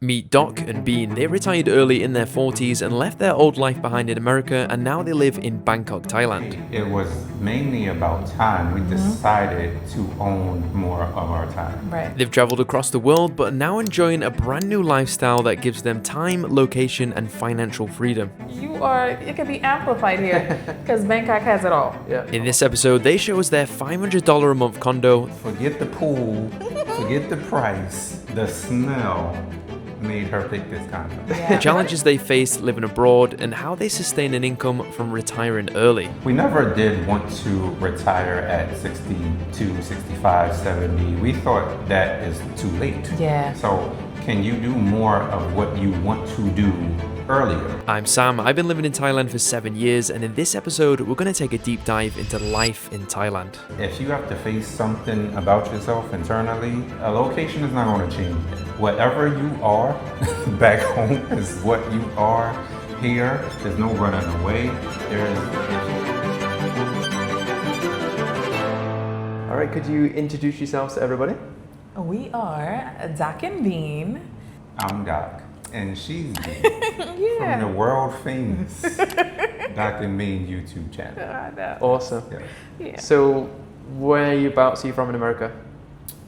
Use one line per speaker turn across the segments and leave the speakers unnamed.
Meet Doc and Bean. They retired early in their 40s and left their old life behind in America, and now they live in Bangkok, Thailand.
It was mainly about time. We decided to own more of our time.
Right.
They've traveled across the world, but are now enjoying a brand new lifestyle that gives them time, location, and financial freedom.
It can be amplified here because Bangkok has it all.
Yeah. In this episode, they show us their $500 a month condo.
Forget the pool, forget the price, the smell made her pick this condo.
Yeah.
The challenges they face living abroad, and how they sustain an income from retiring early.
We never did want to retire at 62, 65, 70. We thought that is too late.
Yeah.
So can you do more of what you want to do earlier?
I'm Sam. I've been living in Thailand for 7 years, and in this episode, we're going to take a deep dive into life in Thailand.
If you have to face something about yourself internally, a location is not going to change it. Whatever you are back home is what you are here. There's no running away.
All right, could you introduce yourselves to everybody?
We are Doc and Bean.
I'm Doc, and she's Bean from the world famous Doc and Bean YouTube channel.
I know.
Awesome.
Yeah.
So, whereabouts are you from in America?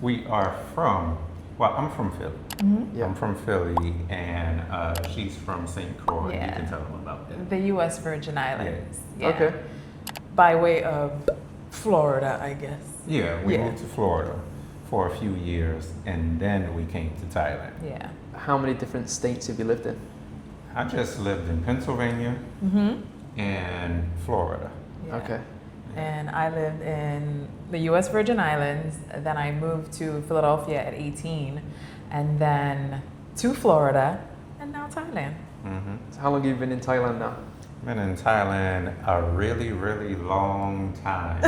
We are from, well, I'm from Philly.
Yeah.
I'm from Philly, and she's from St. Croix.
Yeah.
You can tell them about that.
The U.S. Virgin Islands. Yeah.
Okay.
By way of Florida, I guess.
Yeah, we
Yeah.
moved to Florida for a few years, and then we came to Thailand.
Yeah.
How many different states have you lived in?
I just lived in Pennsylvania and Florida.
Yeah.
Okay.
And I lived in the U.S. Virgin Islands. Then I moved to Philadelphia at 18, and then to Florida, and now Thailand.
So how long have you been in Thailand now?
Been in Thailand a really, really long time,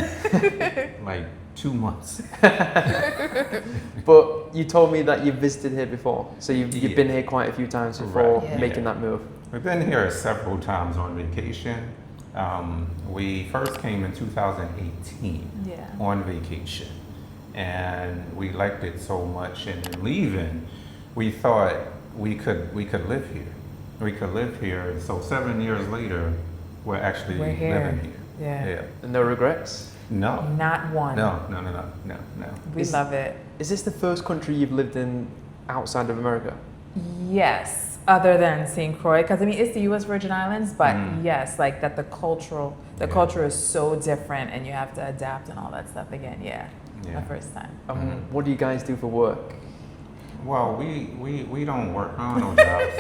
like 2 months.
But you told me that you visited here before, so you've
Yeah.
been here quite a few times before
Right.
Yeah.
making that move.
We've been here several times on vacation. We first came in 2018
Yeah.
on vacation, and we liked it so much. And in leaving, we thought we could live here. We could live here. So 7 years later, we're actually
We're here.
living here.
Yeah.
And no regrets?
No.
Not one.
No.
We
Is-
love it.
Is this the first country you've lived in outside of America?
Yes, other than St. Croix, because I mean it's the U.S. Virgin Islands, but yes, like that the
Yeah.
culture is so different, and you have to adapt and all that stuff again. Yeah,
Yeah.
the first time.
What do you guys do for work?
Well, we don't work on no jobs.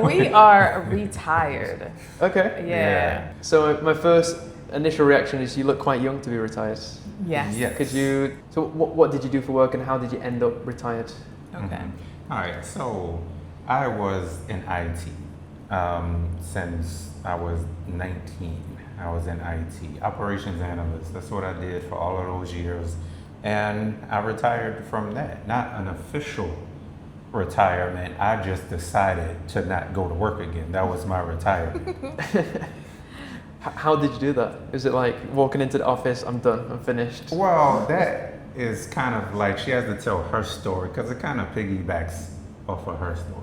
We are retired.
Okay.
Yeah.
So my first initial reaction is you look quite young to be retired.
Yes.
Yeah.
Could you? So what did you do for work, and how did you end up retired?
Okay.
All right, so I was in IT since I was 19. I was in IT, operations analyst. That's what I did for all of those years. And I retired from that. Not an official retirement. I just decided to not go to work again. That was my retirement.
How did you do that? Is it like walking into the office, I'm done, I'm finished?
Well, that is kind of like she has to tell her story because it kind of piggybacks off of her story.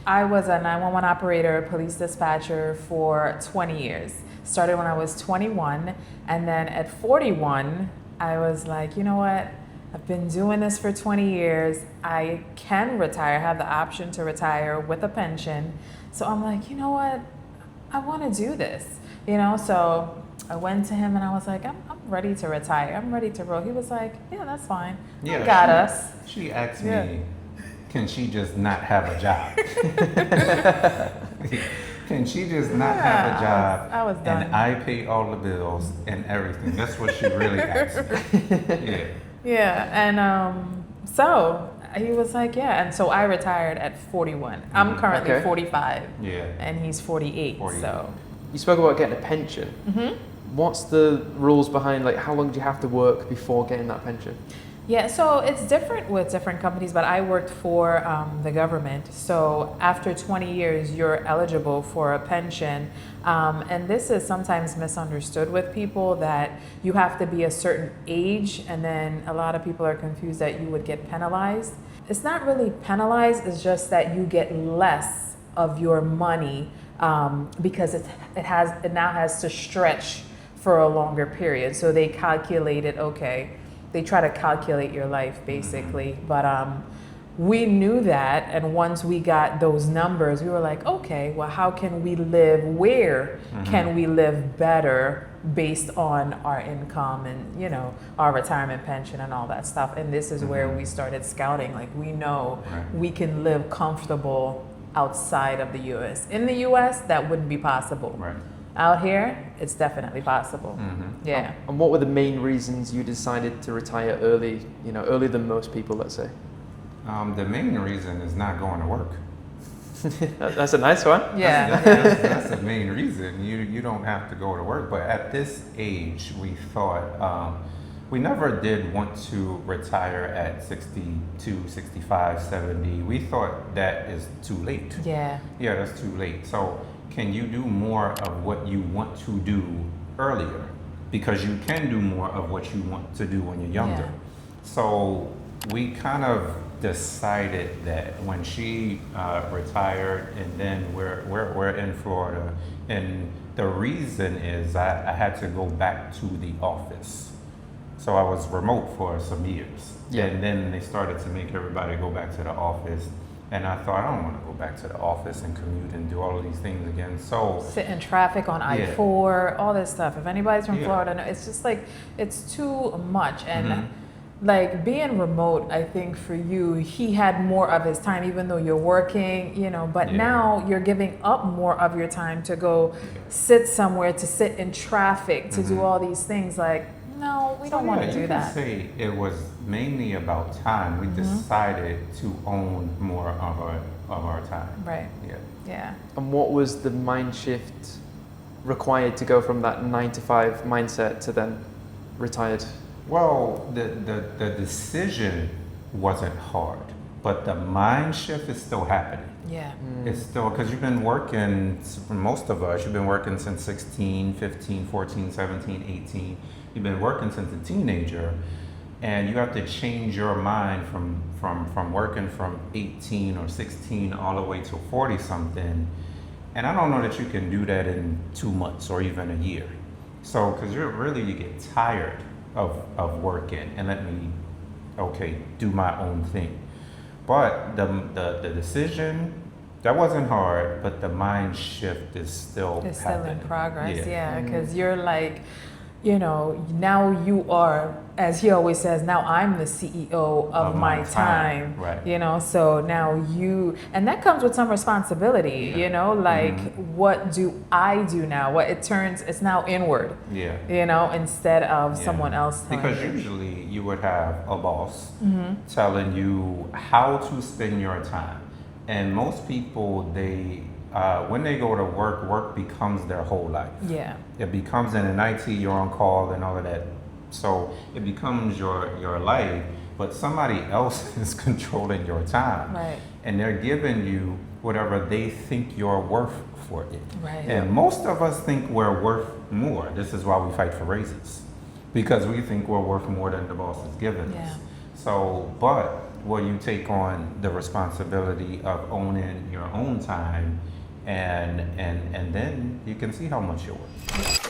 I was a 911 operator, police dispatcher for 20 years. Started when I was 21, and then at 41, I was like, you know what? I've been doing this for 20 years. I can retire, have the option to retire with a pension. So I'm like, you know what? I want to do this, you know? So I went to him and I was like, I'm ready to retire. I'm ready to roll. He was like, yeah, that's fine. I got us.
She asked
Yeah.
me, can she just not have a job? Can she just not have a job?
I was done.
And I pay all the bills and everything. That's what she really asked me. Yeah.
Yeah, and so he was like, yeah, and so I retired at 41. I'm currently
Okay.
45,
Yeah.
and he's 48.
48.
So
You spoke about getting a pension. What's the rules behind, like, how long do you have to work before getting that pension?
yeah, so it's different with different companies, but I worked for the government. So after 20 years, you're eligible for a pension. And this is sometimes misunderstood with people, that you have to be a certain age, and then a lot of people are confused that you would get penalized. It's not really penalized, it's just that you get less of your money because it now has to stretch for a longer period. So they calculate it, okay, they try to calculate your life basically. But we knew that, and once we got those numbers, we were like, okay, well, how can we live, where can we live better based on our income and, you know, our retirement pension and all that stuff. And this is where we started scouting. Like, we know we can live comfortable outside of the US. In the US, that wouldn't be possible.
Right.
Out here, it's definitely possible. Yeah.
And what were the main reasons you decided to retire early, you know, earlier than most people, let's say?
The main reason is not going to work.
That's a nice one.
Yeah.
That's the main reason. You don't have to go to work. But at this age, we thought, we never did want to retire at 62, 65, 70. We thought that is too late.
Yeah.
Yeah, that's too late. So can you do more of what you want to do earlier? Because you can do more of what you want to do when you're younger.
Yeah.
So we kind of decided that when she retired, and then we're in Florida, and the reason is I had to go back to the office. So I was remote for some years.
Yeah.
And then they started to make everybody go back to the office. And I thought, I don't want to go back to the office and commute and do all of these things again. So
Sit in traffic on I-4, all this stuff. If anybody's from Florida, no, it's just like, it's too much. And like being remote, I think for you, he had more of his time, even though you're working, you know, but now you're giving up more of your time to go sit somewhere, to sit in traffic, to do all these things. Like, no, we don't want to do that.
You can say it was mainly about time. We decided to own more of our time.
Right.
Yeah.
Yeah.
And what was the mind shift required to go from that 9-to-5 mindset to then retired?
Well, the decision wasn't hard, but the mind shift is still happening.
Yeah.
It's still, because you've been working, most of us, you've been working since 16, 15, 14, 17, 18. You've been working since a teenager, and you have to change your mind from working from 18 or 16 all the way to 40 something. And I don't know that you can do that in 2 months or even a year. So, because you get tired of working and let me, do my own thing. But the decision, that wasn't hard, but the mind shift is still
It's still in
happening.
progress, yeah, because you're like, you know, now you are, as he always says, now I'm the CEO of my time.
Right.
You know, so now you, and that comes with some responsibility, you know, like what do I do now? It's now inward.
Yeah.
You know, instead of someone else telling
Because
you.
usually you would have a boss telling you how to spend your time. And most people, when they go to work becomes their whole life.
Yeah.
It becomes, in IT, you're on call and all of that. So it becomes your life, but somebody else is controlling your time.
Right.
And they're giving you whatever they think you're worth for it.
Right.
And most of us think we're worth more. This is why we fight for raises, because we think we're worth more than the boss is giving us. So, but will you take on the responsibility of owning your own time, and then you can see how much you're worth.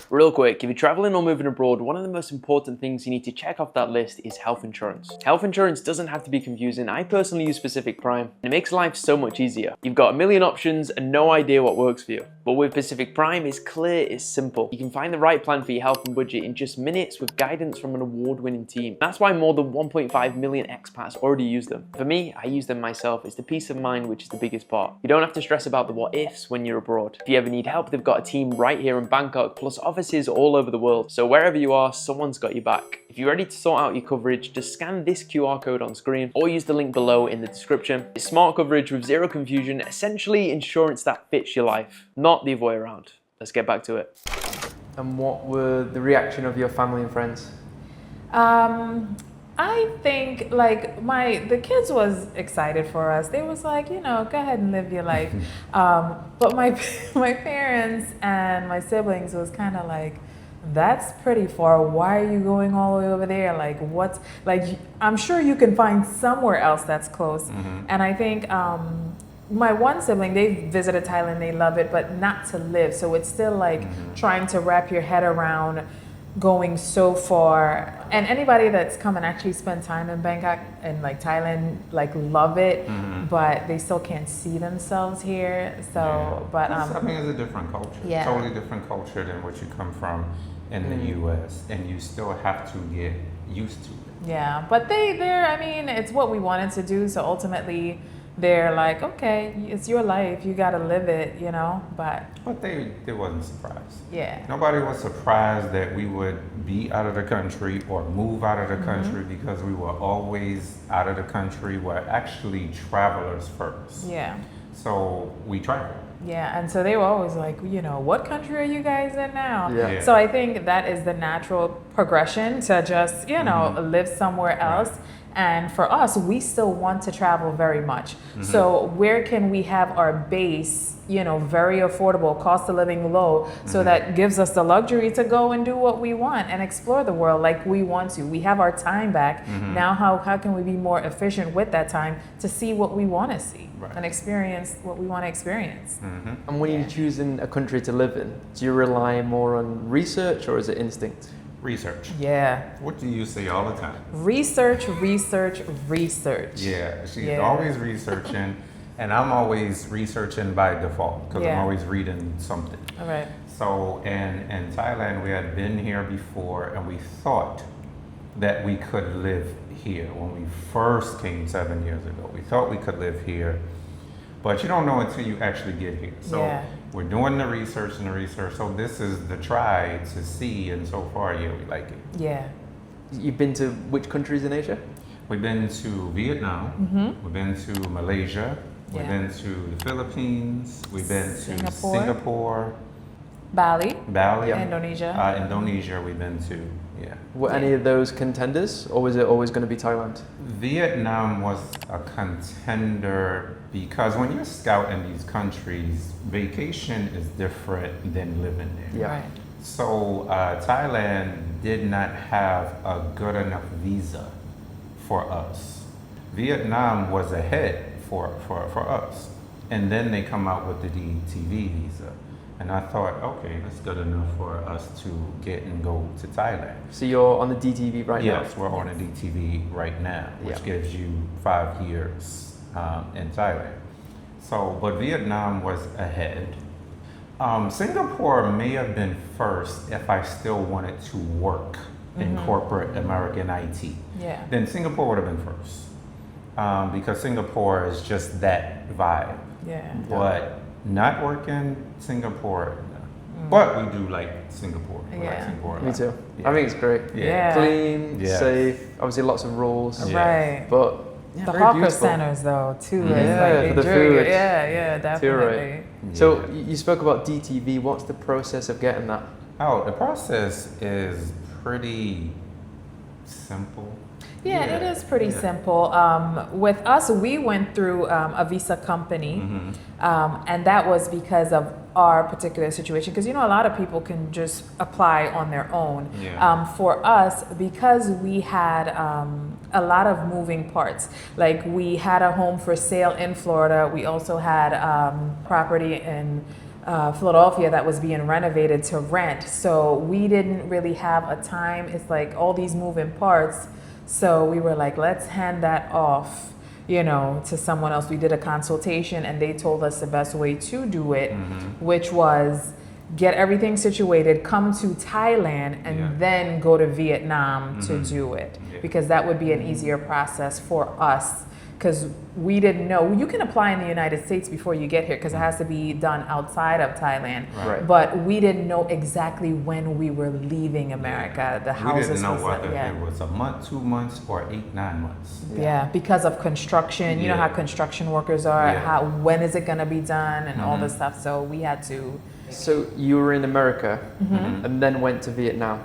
Real quick, if you're traveling or moving abroad, one of the most important things you need to check off that list is health insurance. Health insurance doesn't have to be confusing. I personally use Pacific Prime, and it makes life so much easier. You've got a million options and no idea what works for you. But with Pacific Prime, it's clear, it's simple. You can find the right plan for your health and budget in just minutes with guidance from an award-winning team. That's why more than 1.5 million expats already use them. For me, I use them myself. It's the peace of mind which is the biggest part. You don't have to stress about the what ifs when you're abroad. If you ever need help, they've got a team right here in Bangkok, plus offices all over the world. So wherever you are, someone's got your back. If you're ready to sort out your coverage, just scan this QR code on screen or use the link below in the description. It's smart coverage with zero confusion, essentially insurance that fits your life, not the other way around. Let's get back to it. And what were the reaction of your family and friends?
I think like the kids was excited for us. They was like, you know, go ahead and live your life. But my parents and my siblings was kind of like, that's pretty far. Why are you going all the way over there? Like, what's, like, I'm sure you can find somewhere else that's close. And I think my one sibling, they visited Thailand, they love it, but not to live. So it's still like trying to wrap your head around going so far. And anybody that's come and actually spent time in Bangkok and like Thailand, like love it, but they still can't see themselves here. So, but
I mean, it's a different culture.
Yeah.
Totally different culture than what you come from in the U.S. And you still have to get used to it.
yeah, but they're, I mean, it's what we wanted to do. So ultimately, they're like, okay, it's your life, you gotta live it, you know. But
they wasn't surprised.
yeah,
Nobody was surprised that we would be out of the country or move out of the country because we were always out of the country. We're actually travelers first.
yeah.
So we travel.
Yeah, and so they were always like, you know, what country are you guys in now?
Yeah.
So I think that is the natural progression to just, you know, live somewhere else. And for us, we still want to travel very much. So where can we have our base, you know, very affordable, cost of living low, so that gives us the luxury to go and do what we want and explore the world like we want to. We have our time back. Now how can we be more efficient with that time to see what we want to see and experience what we want to experience?
And when you're choosing a country to live in, do you rely more on research or is it instinct?
Research.
Yeah.
What do you say all the time?
Research, research, research.
Yeah, she's
Yeah.
always researching, and I'm always researching by default because I'm
Yeah.
always reading something.
All right.
So in Thailand, we had been here before, and we thought that we could live here when we first came 7 years ago. We thought we could live here, but you don't know until you actually get here. So
Yeah.
we're doing the research and the research. So this is the try to see, and so far, yeah, we like it.
Yeah.
You've been to which countries in Asia?
We've been to Vietnam, we've been to Malaysia, we've
Yeah.
been to the Philippines, we've been to
Singapore.
Singapore,
Bali,
Bali,
Indonesia.
Indonesia we've been to, yeah.
Were any of those contenders or was it always going to be Thailand?
Vietnam was a contender because when you're scouting these countries, vacation is different than living there.
Yeah.
Right.
So Thailand did not have a good enough visa for us. Vietnam was ahead for us. And then they come out with the DTV visa. And I thought, okay, that's good enough for us to get and go to Thailand.
So you're on the DTV right now?
Yes, we're on a DTV right now, which
Yeah.
gives you 5 years in Thailand. So, but Vietnam was ahead. Singapore may have been first if I still wanted to work in corporate American IT.
Yeah.
Then Singapore would have been first because Singapore is just that vibe.
Yeah.
But not working Singapore, no. But we do like Singapore. We like
Yeah.
Singapore a
Me
lot.
too.
Yeah.
I think it's great.
Yeah.
Clean,
Yes.
safe, obviously lots of rules.
Yeah.
Right.
But yeah,
The
very
hawker
beautiful.
centers, though, too.
Mhm.
is
Yeah,
like
for
they
the
drink it.
food.
Yeah, definitely.
Right. So you spoke about DTV. What's the process of getting that?
Oh, the process is pretty simple.
Yeah, it is pretty
Yeah.
simple. With us, we went through a visa company, and that was because of our particular situation. Because you know, a lot of people can just apply on their own.
Yeah.
For us, because we had a lot of moving parts. Like we had a home for sale in Florida. We also had property in Philadelphia that was being renovated to rent. So we didn't really have a time. It's like all these moving parts. So we were like, let's hand that off, you know, to someone else. We did a consultation and they told us the best way to do it, which was get everything situated, come to Thailand, and
Yeah.
then go to Vietnam to do it.
Yeah.
Because that would be an easier process for us. Because we didn't know. You can apply in the United States before you get here because it has to be done outside of Thailand.
Right.
But we didn't know exactly when we were leaving America. The
We
houses
didn't know
was
whether
yeah.
it was a month, 2 months, or 8, 9 months.
Yeah, because of construction. You know
Yeah.
how construction workers are.
Yeah.
How when is it gonna be done and all this stuff. So we had to.
So you were in America
Mm-hmm.
and then went to Vietnam.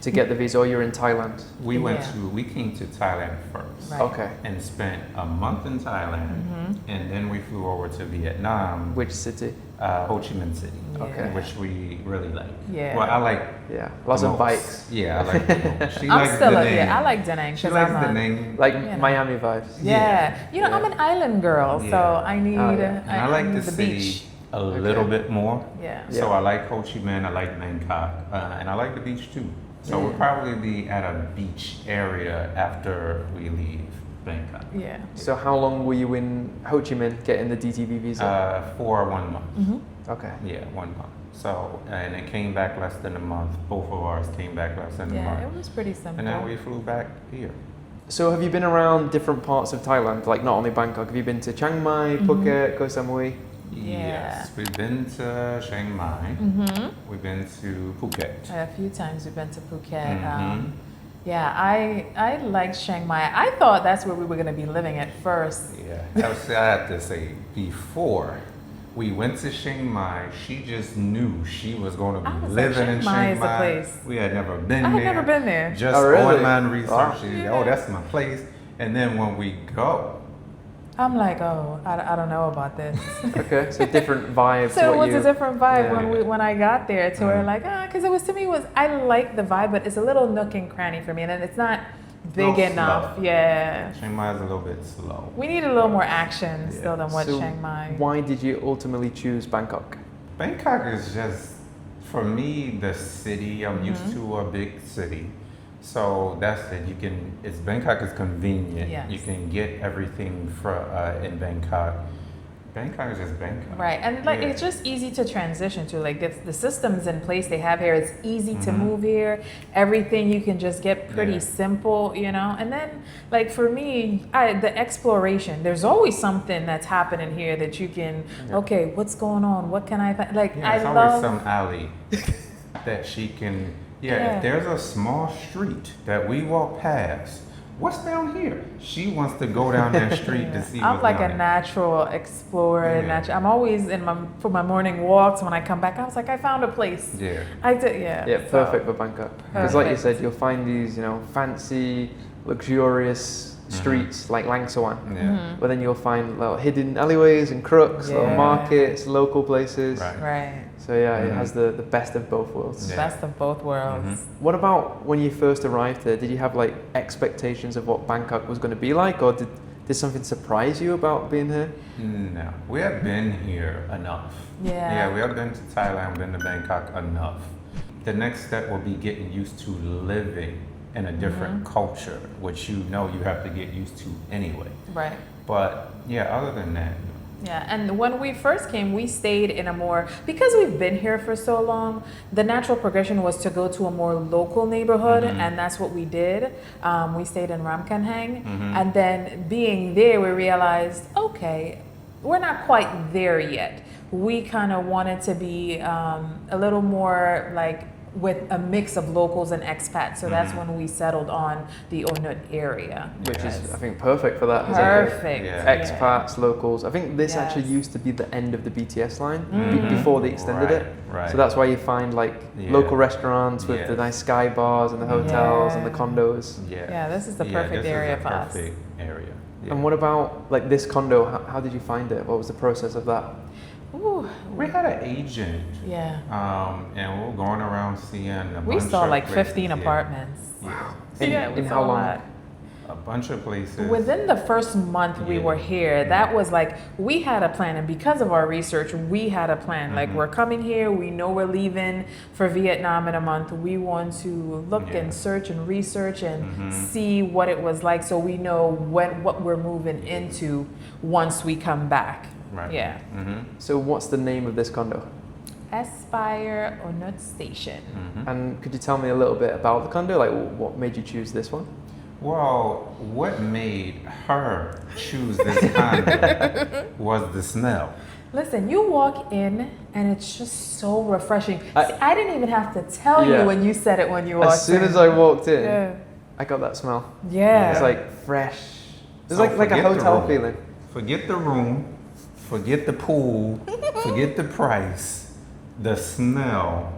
to get the visa, or you're in Thailand?
We came to Thailand first.
Right.
Okay.
And spent a month in Thailand, and then we flew over to Vietnam,
Which city?
Ho Chi Minh City,
Okay.
which we really like.
Yeah.
Well, I like
Yeah, lots
the
of
most.
bikes.
Yeah, I like the most. She
I'm
likes
still
the
a,
name.
yeah, I like Da Nang
She
because
likes
I'm
the
a,
name.
Like
You know.
Miami vibes.
yeah. You know,
Yeah.
I'm an island girl, so
Yeah.
I need,
Oh, yeah.
And I like
need
the
the
city
beach.
a little bit more.
Yeah.
So
Yeah.
I like Ho Chi Minh, I like Bangkok, and I like the beach too. So we'll probably be at a beach area after we leave Bangkok.
Yeah.
So how long were you in Ho Chi Minh getting the DTV visa?
For 1 month.
Okay.
Yeah, 1 month. So, and it came back less than a month. Both of ours came back less than a
Yeah,
month.
it was pretty simple.
And then we flew back here.
So have you been around different parts of Thailand, like not only Bangkok? Have you been to Chiang Mai, Phuket, Koh Samui?
Yeah.
Yes, we've been to Chiang Mai. We've been to Phuket.
A few times we've been to Phuket. Yeah, I liked Chiang Mai. I thought that's where we were going to be living at first.
Yeah, I have to say, before we went to Chiang Mai, she just knew she was going to
I
be
was like,
living in
Chiang Mai
Chiang
is the
Mai.
place.
We had never been
I
there.
had never been there.
Just
Oh, really?
online research.
Wow.
Oh, that's my place. And then when we go,
I'm like, oh, I don't know about this.
Okay, so different vibes.
So it
what
was
you-
a different vibe
Yeah.
when I got there. To where like, because it was to me was I like the vibe, but it's a little nook and cranny for me, and then it's not big
Little
enough.
slow.
Yeah,
Chiang Mai is a little bit slow.
we need a little more action still than what
So
Chiang Mai.
why did you ultimately choose Bangkok?
Bangkok is just, for me, the city. I'm used
Mm-hmm.
to a big city. So that's it. Bangkok is convenient.
Yes.
You can get everything in Bangkok. Bangkok is just Bangkok.
Right, and like
Yeah.
it's just easy to transition to. Like the systems in place they have here, it's easy to move here. Everything you can just get pretty
Yeah.
simple, you know. And then like for me, the exploration. There's always something that's happening here that you can. Okay, what's going on? What can I find? Like
Yeah,
I
there's
love.
always some alley that she can. Yeah,
Yeah.
if there's a small street that we walk past, what's down here? She wants to go down that street to see
I'm
what's
like
down
a
there.
natural explorer.
Yeah.
I'm always for my morning walks. When I come back, I was like, I found a place.
Yeah.
I did, yeah.
Yeah,
so-
perfect for Bangkok. Because like you
Perfect.
said, you'll find these, fancy, luxurious streets like Lang Swan.
Yeah.
But then you'll find little hidden alleyways and crooks, little
Yeah.
markets, local places.
Right.
Right.
So yeah, it has the best of both worlds.
Yeah.
Best of both worlds.
What about when you first arrived there? Did you have like expectations of what Bangkok was going to be like, or did something surprise you about being here?
No, we have been here enough.
Yeah.
Yeah, we have been to Thailand, been to Bangkok enough. The next step will be getting used to living in a different culture, which you have to get used to anyway.
Right.
But yeah, other than that,
Yeah, and when we first came, we stayed in a more, because we've been here for so long, the natural progression was to go to a more local neighborhood, and that's what we did. We stayed in Ramkhamhaeng, and then being there, we realized, okay, we're not quite there yet. We kind of wanted to be a little more like with a mix of locals and expats, so that's when we settled on the Onut area.
Which is,
Yes.
I think, perfect for that. isn't it?
Perfect.
Yeah.
Expats, locals. I think this actually
Yes.
used to be the end of the BTS line before they extended
Right,
it.
right.
So that's why you find like
Yeah.
local restaurants with the
Yes.
nice sky bars and the hotels and the
Yeah.
condos.
Yeah, this is the perfect
this
area
is a
for us.
perfect area. Yeah.
And what about like this condo? How did you find it? What was the process of that?
Ooh,
We had an agent,
yeah.
and we were going around seeing a
We
bunch
saw
of
like
places,
15
yeah.
apartments.
Yeah.
Yeah, we
in
saw
how
a
long?
lot.
A bunch of places.
Within the first month we
Yeah.
were here, that was like we had a plan, and because of our research, we had a plan. Like we're coming here, we know we're leaving for Vietnam in a month. We want to look
Yeah.
and search and research and see what it was like, so we know what we're moving into once we come back.
Right.
Yeah.
So what's the name of this condo?
Aspire Onut Station.
And could you tell me a little bit about the condo? Like what made you choose this one?
Well, what made her choose this condo was the smell.
Listen, you walk in and it's just so refreshing.
I-
See, I didn't even have to tell
Yeah.
you when you said it when you walked in.
As soon as I walked in,
Yeah.
I got that smell.
Yeah.
It's like fresh. It's
So
like a
forget the
hotel
room.
feeling.
Forget the room, forget the pool, forget the price. The smell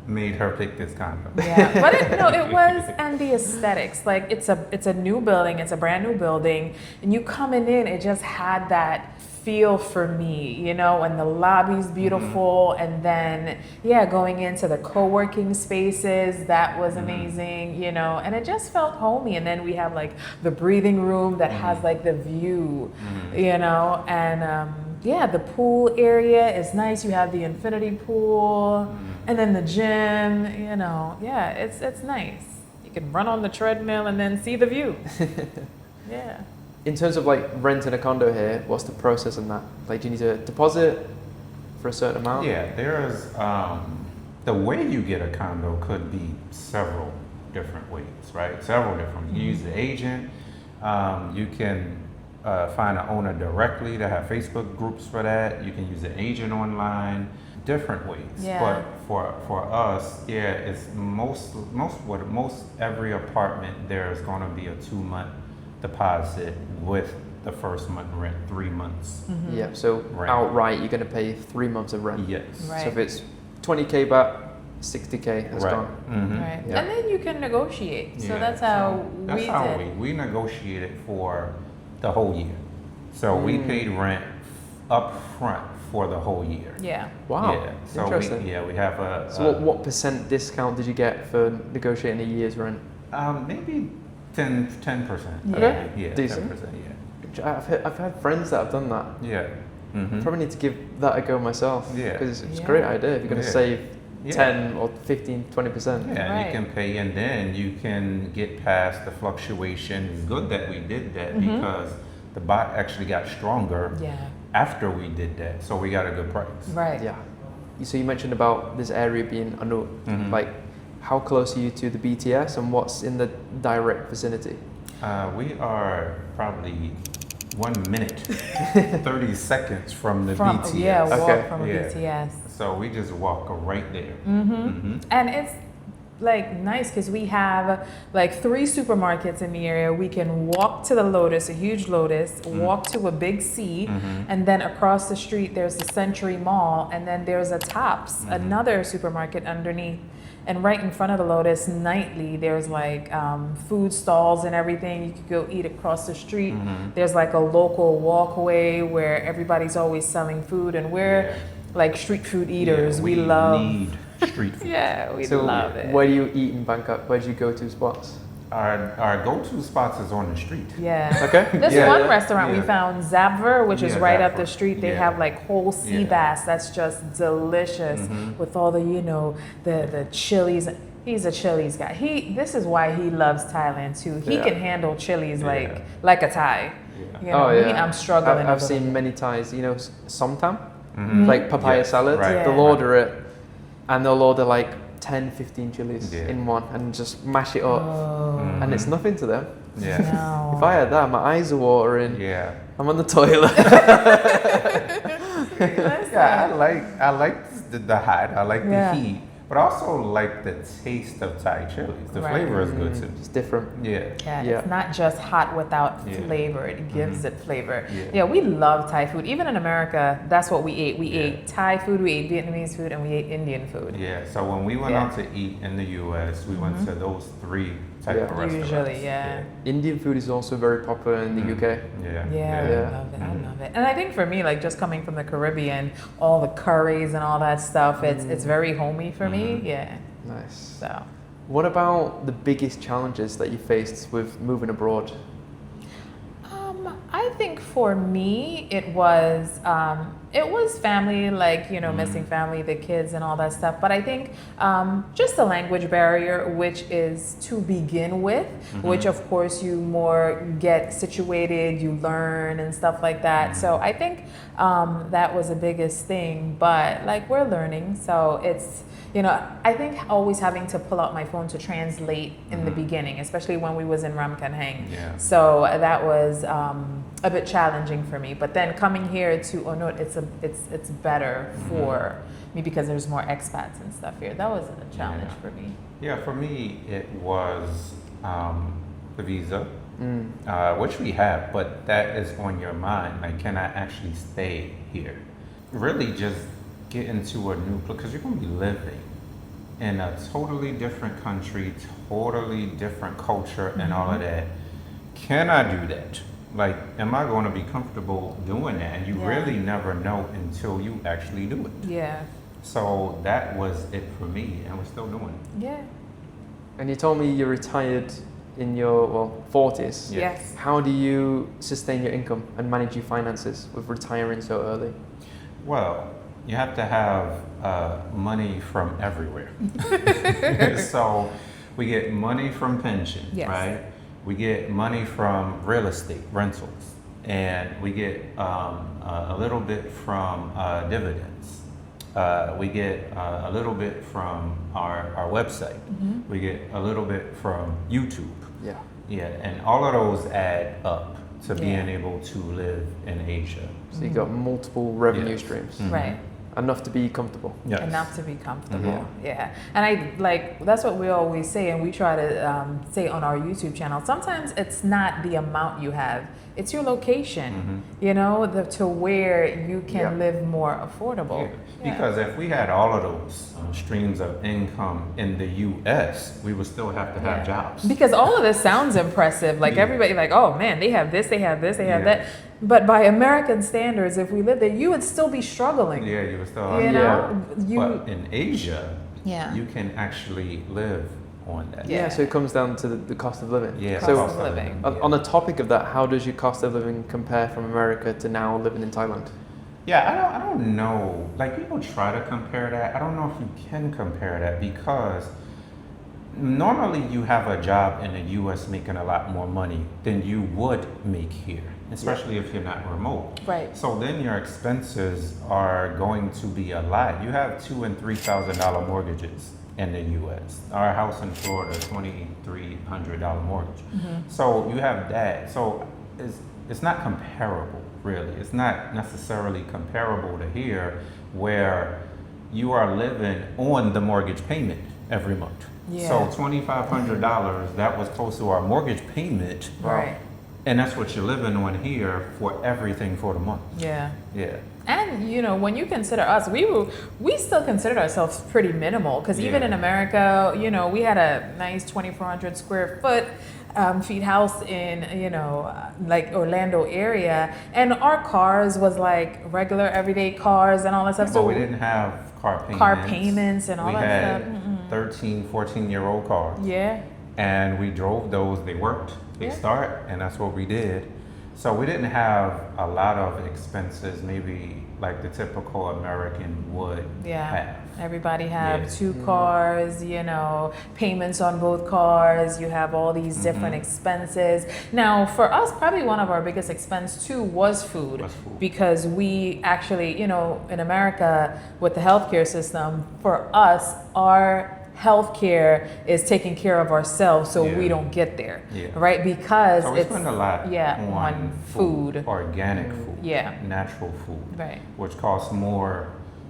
made her pick this condo.
Yeah, but it was, and the aesthetics. Like it's a new building, it's a brand new building, and you coming in, it just had that feel for me, you know, and the lobby's beautiful, and then going into the co-working spaces, that was amazing, you know, and it just felt homey. And then we have like the breathing room that has like the view, you know, and the pool area is nice. You have the infinity pool, and then the gym, you know, it's nice. You can run on the treadmill and then see the view. Yeah.
In terms of like renting a condo here, what's the process in that? Like, do you need a deposit for a certain amount?
Yeah, there's the way you get a condo could be several different ways, right? Several different. You can use the agent. You can find an owner directly. They have Facebook groups for that. You can use an agent online. Different ways.
Yeah.
But for us, it's most every apartment there's going to be a 2-month deposit with the first month rent, 3 months.
Yeah, so
rent.
outright you're going to pay 3 months of rent.
Yes.
Right.
So if it's 20K back, 60K has
Right.
gone.
Right.
Yeah.
And then you can negotiate. So
Yeah.
that's how
That's
we
how
did.
we negotiated for the whole year. So we paid rent up front for the whole year.
Yeah.
Wow,
Yeah. So
interesting.
we have a
So what percent discount did you get for negotiating a year's rent?
maybe 10%.
Okay.
Yeah.
Decent.
10%.
I've had friends that have done that.
Yeah. Mm-hmm.
Probably need to give that a go myself.
Yeah.
Because it's a
Yeah.
great idea if you're going to
Yeah.
save 10 or 15, 20%.
Yeah, and
Right.
you can pay, and then you can get past the fluctuation. It's good that we did that because the bot actually got stronger
Yeah.
after we did that, so we got a good price.
Right.
Yeah. So you mentioned about this area being Anut. Like, how close are you to the BTS and what's in the direct vicinity?
We are probably 1 minute, 30 seconds from the
From
BTS.
walk
Okay.
from a
Yeah.
BTS.
So we just walk right there.
And it's like nice because we have like 3 supermarkets in the area. We can walk to the Lotus, a huge Lotus, walk to a big C, and then across the street there's the Century Mall, and then there's a Tops, another supermarket underneath. And right in front of the Lotus, nightly, there's like food stalls and everything. You could go eat across the street. There's like a local walkway where everybody's always selling food, and we're like street food eaters.
Yeah,
we love.
need street food.
Yeah, we
So
love it.
where do you eat in Bangkok? Where do you go to spots?
Our go-to spots is on the street.
Yeah.
Okay.
This
Yeah.
one restaurant we
Yeah.
found, Zabver, which is
Yeah,
right up
Zabver.
the street. They
Yeah.
have like whole sea
Yeah.
bass. That's just delicious with all the, you know, the chilies. He's a chilies guy. This is why he loves Thailand too. He
Yeah.
can handle chilies
Yeah.
like a Thai.
Yeah.
You know,
Oh, yeah.
I'm struggling.
I've
a
seen
little
many Thais, you know, somtam, like papaya
Yes,
salad.
right.
They'll
Yeah.
order it and they'll order like 10, 15 chilies
Yeah.
in one and just mash it up. And it's nothing to them.
Yeah.
bit. No.
If I had that, my eyes are watering.
Yeah.
I'm on the toilet.
Yeah, I like the hot. I like
Yeah.
the heat, but I also like the taste of Thai chilies. The
Right.
flavor is good too.
It's different.
Yeah.
Yeah,
Yeah.
it's not just hot without
Yeah.
flavor. It gives it flavor.
Yeah.
Yeah, we love Thai food. Even in America, that's what we ate. We
Yeah.
ate Thai food, we ate Vietnamese food, and we ate Indian food.
Yeah. So when we went
Yeah.
out to eat in the U.S., we went to those 3 type
Yeah.
of restaurants.
Usually, yeah.
Indian food is also very popular in the UK.
Yeah.
Yeah,
Yeah.
I love it. I love it. And I think for me, like just coming from the Caribbean, all the curries and all that stuff, it's very homey for me. Yeah.
Nice.
So
What about the biggest challenges that you faced with moving abroad?
I think for me it was family, like, you know, missing family, the kids and all that stuff. But I think just the language barrier, which is to begin with, which of course you more get situated, you learn and stuff like that. So I think that was the biggest thing. But like we're learning, so it's, you know, I think always having to pull out my phone to translate in the beginning, especially when we was in Ramkhamhaeng.
Yeah.
So that was a bit challenging for me. But then coming here to Onut, it's better for me because there's more expats and stuff here. That was a challenge for me.
Yeah, for me, it was the visa, which we have, but that is on your mind. Like, can I actually stay here? Really just get into a new place, because you're going to be living in a totally different country, totally different culture, and all of that. Can I do that? Like, am I going to be comfortable doing that? And you really never know until you actually do it.
Yeah.
So that was it for me, and we're still doing it.
Yeah.
And you told me you retired in your 40s.
Yeah.
Yes.
How do you sustain your income and manage your finances with retiring so early?
Well, you have to have money from everywhere. So we get money from pension,
Yes.
right? We get money from real estate rentals, and we get a little bit from dividends. We get a little bit from our website. We get a little bit from YouTube.
Yeah.
Yeah, and all of those add up to
Yeah.
being able to live in Asia.
So you got multiple revenue
Yes.
streams.
Right.
Enough to be comfortable.
Yes.
Enough to be comfortable. Yeah. And I like, that's what we always say, and we try to say on our YouTube channel. Sometimes it's not the amount you have, it's your location, you know, to where you can live more affordable.
Yeah. Because if we had all of those streams of income in the US, we would still have to have jobs.
Because all of this sounds impressive. Like everybody, like, oh man, they have this, they have this, they have
Yeah.
that. But by American standards, if we lived there, you would still be struggling.
Yeah, you would still
You know,
But in Asia,
Yeah.
you can actually live on that.
Yeah, so it comes down to the cost of living.
Yeah,
So
cost of living.
on the topic of that, how does your cost of living compare from America to now living in Thailand?
Yeah, I don't know. Like, people try to compare that. I don't know if you can compare that, because normally you have a job in the US making a lot more money than you would make here, especially if you're not remote.
Right.
So then your expenses are going to be a lot. You have $2,000 and $3,000 mortgages in the US. Our house in Florida is $2,300 mortgage. So you have that. So it's not comparable, really. It's not necessarily comparable to here, where you are living on the mortgage payment every month.
Yeah.
So $2,500, that was close to our mortgage payment.
Right.
And that's what you're living on here for everything for the month.
Yeah.
Yeah.
And you know, when you consider us, we still considered ourselves pretty minimal, because even
Yeah.
in America, you know, we had a nice 2,400 square feet house in, you know, like Orlando area, and our cars was like regular everyday cars and all that stuff.
But we didn't have car payments.
And all
we
that
had
stuff.
13, 14-year-old cars.
Yeah.
And we drove those, they worked, they
Yeah.
start, and that's what we did. So we didn't have a lot of expenses, maybe like the typical American would have.
Everybody have
Yeah.
2 cars, you know, payments on both cars. You have all these different expenses. Now, for us, probably one of our biggest expense too was food, because we actually, you know, in America with the healthcare system, for us, our healthcare is taking care of ourselves, so we
Yeah.
don't get there,
Yeah.
right? Because
So we
it's
spend a lot
on food.
organic food,
Yeah.
natural food,
Right.
which costs more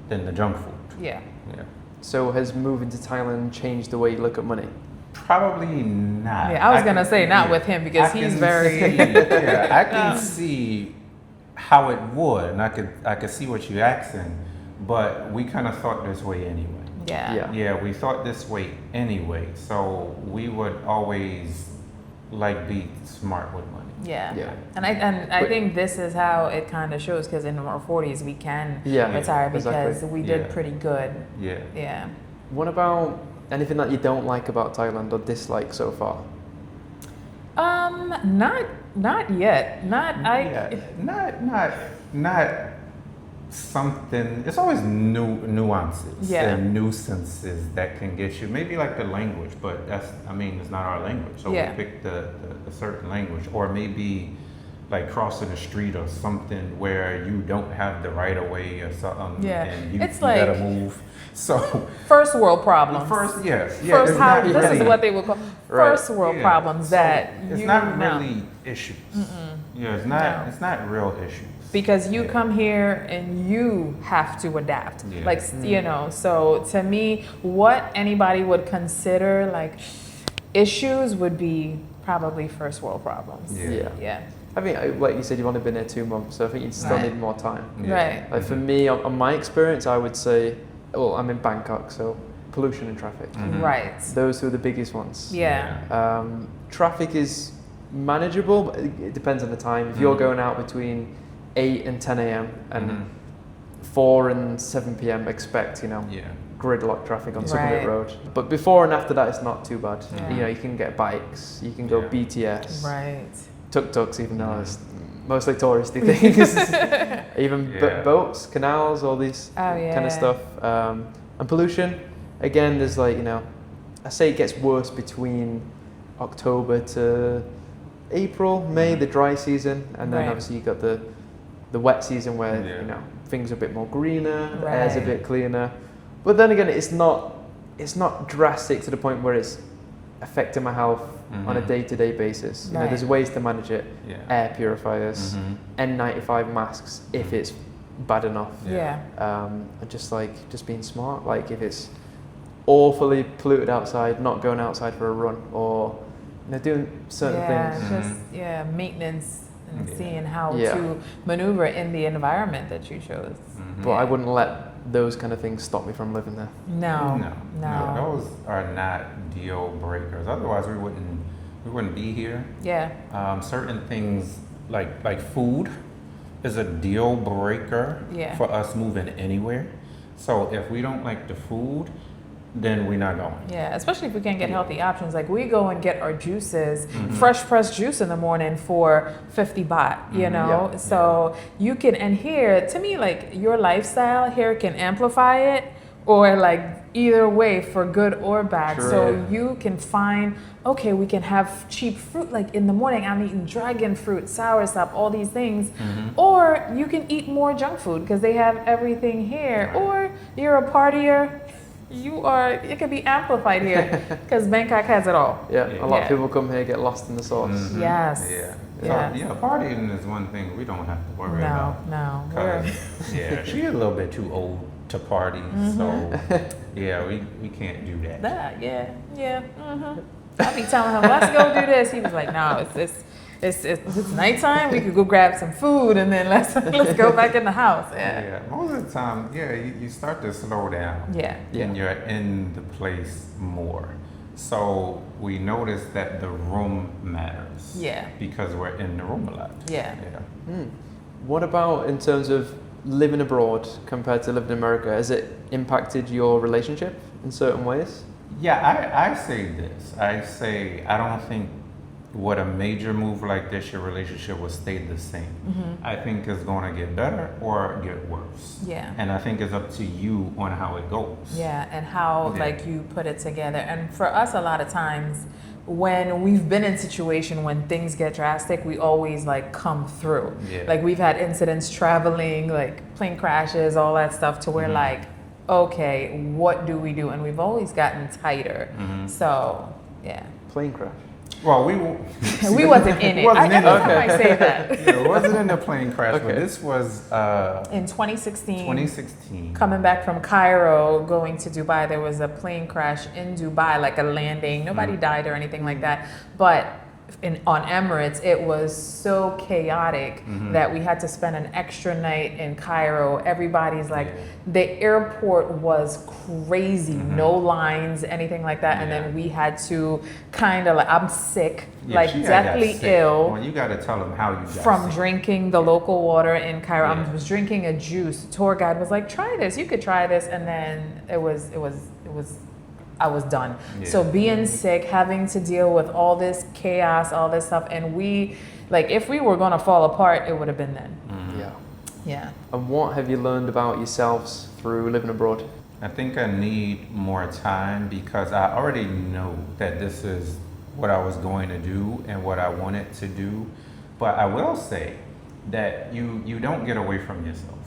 than the junk food.
Yeah.
Yeah.
So has moving to Thailand changed the way you look at money?
Probably not.
Yeah, I was gonna
can-
say not
yeah.
with him, because
I
he's
can
very.
see- yeah, I can see how it would, and I could see what you're asking, but we kind of thought this way anyway.
Yeah.
Yeah, we thought this way anyway, so we would always like be smart with money.
Yeah.
Yeah.
And I
But-
think this is how it kind of shows, because in our 40s we can
Yeah,
retire because
exactly.
we did
Yeah.
pretty good.
Yeah.
Yeah.
What about anything that you don't like about Thailand or dislike so far?
Not yet.
Not something. It's always nuances
Yeah.
and nuisances that can get you. Maybe like the language, but it's not our language, so
Yeah.
we picked the certain language, or maybe like crossing the street or something where you don't have the right of way or something,
Yeah.
and you
It's
gotta
like-
move. So
First world problems.
first, yes, yeah,
First,
it's
how,
not
this
really-
is what they would call
Right.
first world
Yeah.
problems
So
that
it's
you
not
know.
really issues. Yeah, it's not.
No.
It's not real issues.
Because you
Yeah.
come here and you have to adapt.
Yeah.
Like, you know, so to me, what anybody would consider like issues would be probably first world problems.
Yeah.
Yeah.
I think, like you said, you've only been there 2 months, so I think you still
Right.
need more time.
Yeah.
Right.
Like for me, on my experience, I would say, well, I'm in Bangkok, so pollution and traffic.
Right.
Those two are the biggest ones.
Yeah.
Traffic is manageable, but it depends on the time. If you're going out between 8 and 10 a.m. and 4 and 7 p.m. expect, gridlock traffic on Summit Road. But before and after that, it's not too bad.
Yeah.
You can get bikes, you can go BTS,
Right.
tuk-tuks, even though it's mostly touristy things. Even boats, canals, all these kind of stuff. And pollution, again, there's I say it gets worse between October to April, May, the dry season, and then obviously you got the wet season where things are a bit more greener, the air's a bit cleaner. But then again, it's not drastic to the point where it's affecting my health on a day-to-day basis. There's ways to manage it. Air purifiers, N95 masks if it's bad enough. And just being smart. Like if it's awfully polluted outside, not going outside for a run, or doing certain things.
Just maintenance and seeing how to maneuver in the environment that you chose.
Mm-hmm.
But I wouldn't let those kind of things stop me from living there.
No.
Those are not deal breakers. Otherwise, we wouldn't be here.
Yeah.
Certain things like food is a deal breaker for us moving anywhere. So if we don't like the food, then we're not going.
Yeah, especially if we can't get healthy options. Like we go and get our juices, fresh pressed juice in the morning for 50 baht, you know? So you can, and here, to me, like your lifestyle here can amplify it, or like either way for good or bad.
True.
So you can find, okay, we can have cheap fruit. Like in the morning, I'm eating dragon fruit, soursop, all these things. Or you can eat more junk food because they have everything here. Or you're a partier. It can be amplified here because Bangkok has it all.
A lot of people come here, get lost in the sauce.
Yes.
Partying is one thing we don't have to worry about.
No.
'Cause, she's a little bit too old to party, so we can't do that. I be telling him, let's go do this. He was like, no, it's nighttime. We could go grab some food and then let's go back in the house. Most of the time, you start to slow down. And you're in the place more. So we notice that the room matters. Because we're in the room a lot.
What about in terms of living abroad compared to living in America? Has it impacted your relationship in certain ways?
I say this. I don't think with a major move like this, your relationship will stay the same. I think it's going to get better or get worse. And I think it's up to you on how it goes.
And how like you put it together. And for us, a lot of times when we've been in situation when things get drastic, we always like come through. Like we've had incidents traveling, like plane crashes, all that stuff, to where like, okay, what do we do? And we've always gotten tighter. So
Plane crash.
Well,
we wasn't in it. Every time I say that.
It wasn't in the plane crash, but this was
in 2016.
2016.
Coming back from Cairo, going to Dubai, there was a plane crash in Dubai, like a landing. Nobody died or anything like that. But on Emirates, it was so chaotic that we had to spend an extra night in Cairo. Everybody's like, the airport was crazy, no lines, anything like that. And then we had to kind of I'm sick, like deathly ill.
Well, you got to tell them how you got
from
sick.
Drinking the local water in Cairo. I was drinking a juice. Tour guide was like, try this, you could try this. And then I was done. So being sick, having to deal with all this chaos, all this stuff, and we, like, if we were gonna fall apart, it would have been then.
And what have you learned about yourselves through living abroad?
I think I need more time because I already know that this is what I was going to do and what I wanted to do. But I will say that you don't get away from yourself.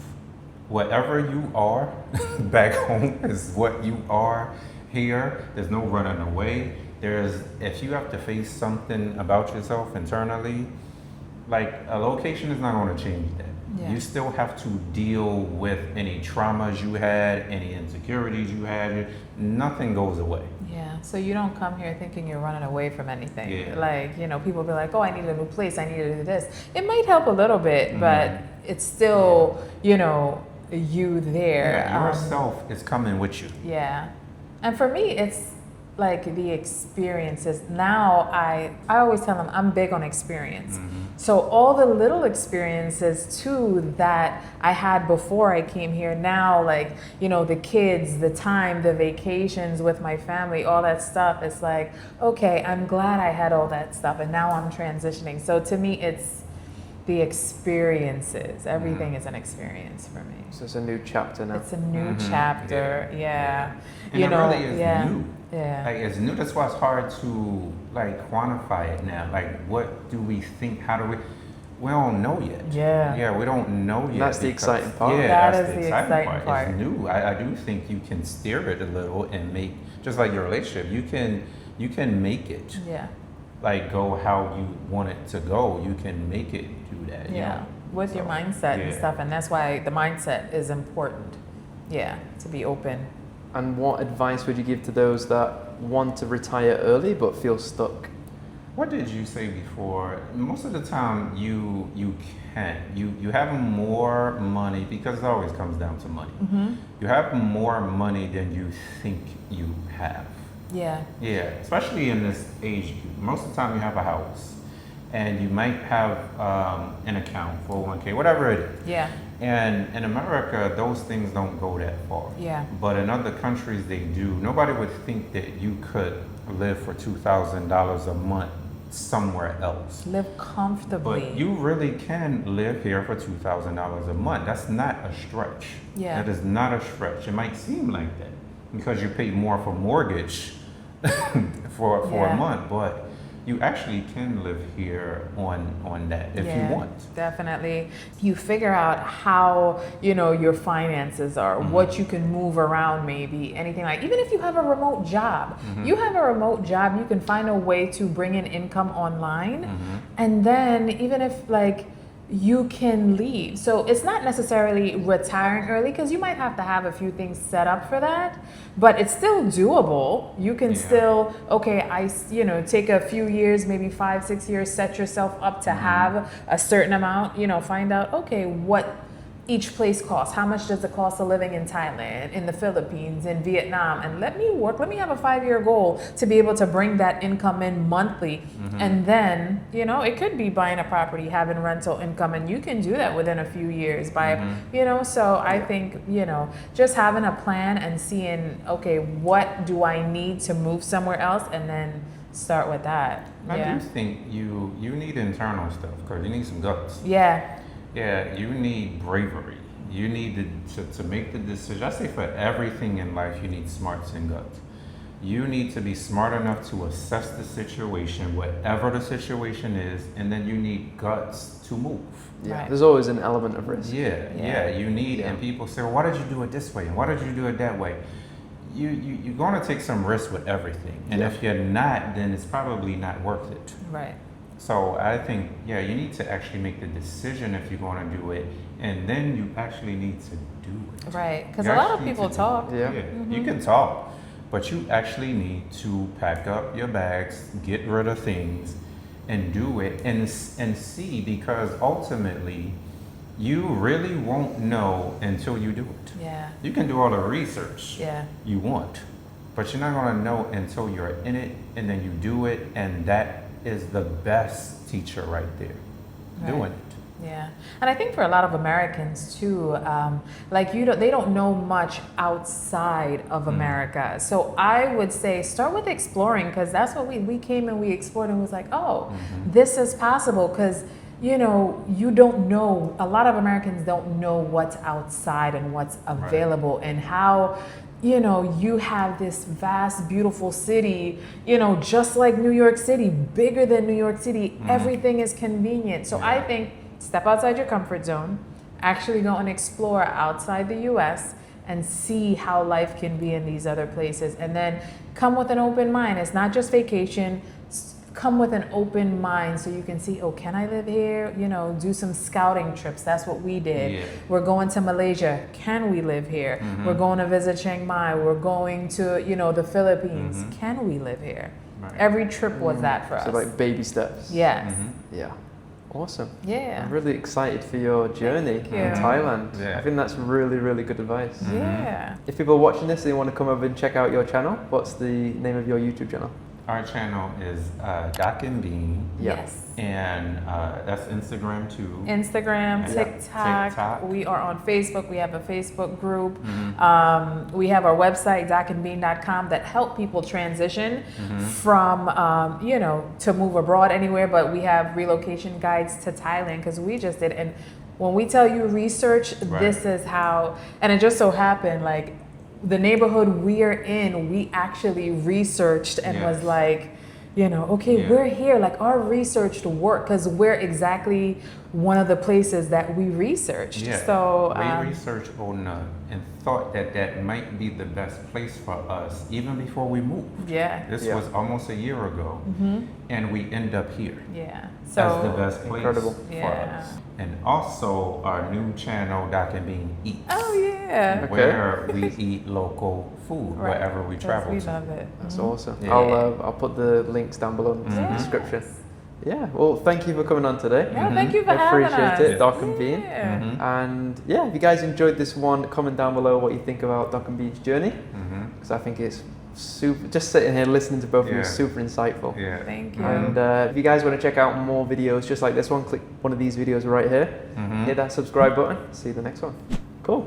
Whatever you are back home is what you are. Here, there's no running away. If you have to face something about yourself internally, like a location is not going to change that. You still have to deal with any traumas you had, any insecurities you had. Nothing goes away.
So you don't come here thinking you're running away from anything. Like, people be like, oh, I need a new place, I need to do this. It might help a little bit, but it's still, you there.
Yourself is coming with you.
And for me, it's like the experiences. Now I always tell them I'm big on experience. So all the little experiences too that I had before I came here, now like, you know, the kids, the time, the vacations with my family, all that stuff, it's like, okay, I'm glad I had all that stuff and now I'm transitioning. So to me, it's the experiences. Everything is an experience for me.
So it's a new chapter now.
It's a new chapter, yeah.
And
You
it
know,
really is new.
Yeah.
Like it's new. That's why it's hard to like quantify it now. Like what do we think? How do we don't know yet.
Yeah.
Yeah, we don't know yet.
That's the exciting part.
Yeah,
That
that's
is
the
the
exciting
exciting
part.
part.
It's new. I do think you can steer it a little and make, just like your relationship, you can make it
Yeah.
like go how you want it to go. You can make it do that. you
Yeah.
know?
With your
So,
mindset and
yeah.
stuff. And that's why the mindset is important. Yeah. To be open.
And what advice would you give to those that want to retire early but feel stuck?
What did you say before? Most of the time, you can. You have more money because it always comes down to money. You have more money than you think you have.
Yeah.
Yeah, especially in this age group. Most of the time, you have a house, and you might have an account, 401k, whatever it is.
Yeah.
And in America, those things don't go that far.
Yeah.
But in other countries, they do. Nobody would think that you could live for $2,000 a month somewhere else.
Live comfortably.
But you really can live here for $2,000 a month. That's not a stretch.
Yeah.
That is not a stretch. It might seem like that because you pay more for mortgage for
Yeah.
a month, but you actually can live here on that if
Yeah,
you want.
Definitely. You figure out how, you know, your finances are, what you can move around, maybe anything like, even if you have a remote job, you have a remote job, you can find a way to bring in income online. And then even if like, you can leave. So it's not necessarily retiring early because you might have to have a few things set up for that, but it's still doable. You can still, okay, take a few years, maybe 5-6 years, set yourself up to have a certain amount, find out, okay, what each place costs. How much does it cost of living in Thailand, in the Philippines, in Vietnam? And let me have a 5-year goal to be able to bring that income in monthly. And then, it could be buying a property, having rental income, and you can do that within a few years by, so I think, just having a plan and seeing, okay, what do I need to move somewhere else? And then start with that.
I do think you need internal stuff because you need some guts.
Yeah.
Yeah, you need bravery. You need to make the decision. I say for everything in life, you need smarts and guts. You need to be smart enough to assess the situation, whatever the situation is, and then you need guts to move.
Yeah,
Right.
there's always an element of risk.
Yeah, you need, and people say, well, why did you do it this way? And why did you do it that way? You're going to take some risk with everything. And if you're not, then it's probably not worth it.
Right.
So I think, you need to actually make the decision if you're going to do it, and then you actually need to do it.
Right. Because
You
a lot of
actually need
people
to do
talk.
it.
Yeah.
You can talk, but you actually need to pack up your bags, get rid of things, and do it, and see, because ultimately, you really won't know until you do it.
Yeah.
You can do all the research
Yeah.
you want, but you're not going to know until you're in it, and then you do it, and that is the best teacher right there, doing it.
Yeah, and I think for a lot of Americans too, they don't know much outside of America. So I would say start with exploring, because that's what we came and we explored and was like, oh, this is possible, because you don't know, a lot of Americans don't know what's outside and what's available and how you have this vast, beautiful city, just like New York City, bigger than New York City. Everything is convenient. So I think step outside your comfort zone, actually go and explore outside the US and see how life can be in these other places. And then come with an open mind. It's not just vacation. Come with an open mind so you can see, oh, can I live here? Do some scouting trips. That's what we did.
Yeah.
We're going to Malaysia. Can we live here? We're going to visit Chiang Mai. We're going to, the Philippines. Can we live here?
Right.
Every trip was that for us.
So like baby steps.
Yes.
Yeah. Awesome.
Yeah.
I'm really excited for your journey
Thank you.
in Thailand.
Yeah.
I think that's really, really good advice.
Yeah.
If people are watching this and they want to come over and check out your channel, what's the name of your YouTube channel?
Our channel is Doc and Bean,
Yeah.
Yes.
and that's Instagram too.
Instagram,
Yeah.
TikTok.
TikTok.
We are on Facebook. We have a Facebook group.
Mm-hmm.
We have our website, docandbean.com, that help people transition from, to move abroad anywhere. But we have relocation guides to Thailand because we just did. And when we tell you research,
Right.
this is how, and it just so happened, like, the neighborhood we are in, we actually researched and
Yes.
was like, okay,
Yeah.
we're here. Like, our research to work because we're exactly one of the places that we researched.
Yeah.
So
we researched Ona and thought that might be the best place for us even before we moved.
yeah,
This
Yeah.
was almost a year ago, and we end up here
yeah.
as
So
the best place
Incredible.
for
Yeah.
us. And also our new channel, Doc and Bean Eats,
oh yeah,
Okay.
where we eat local food
Right.
wherever we
'Cause
travel
we
to.
love it.
That's awesome.
Yeah.
I'll put the links down below in the description. Yeah, well, thank you for coming on today.
Yeah, thank you for
I
having
appreciate
us.
it, Doc and Bean.
Yeah.
And yeah, if you guys enjoyed this one, comment down below what you think about Doc and Bean's journey, because I think it's super, just sitting here listening to both of you is
Yeah.
super insightful.
Yeah.
Thank you.
And if you guys want to check out more videos just like this one, click one of these videos right here, hit that subscribe button, see you the next one. Cool.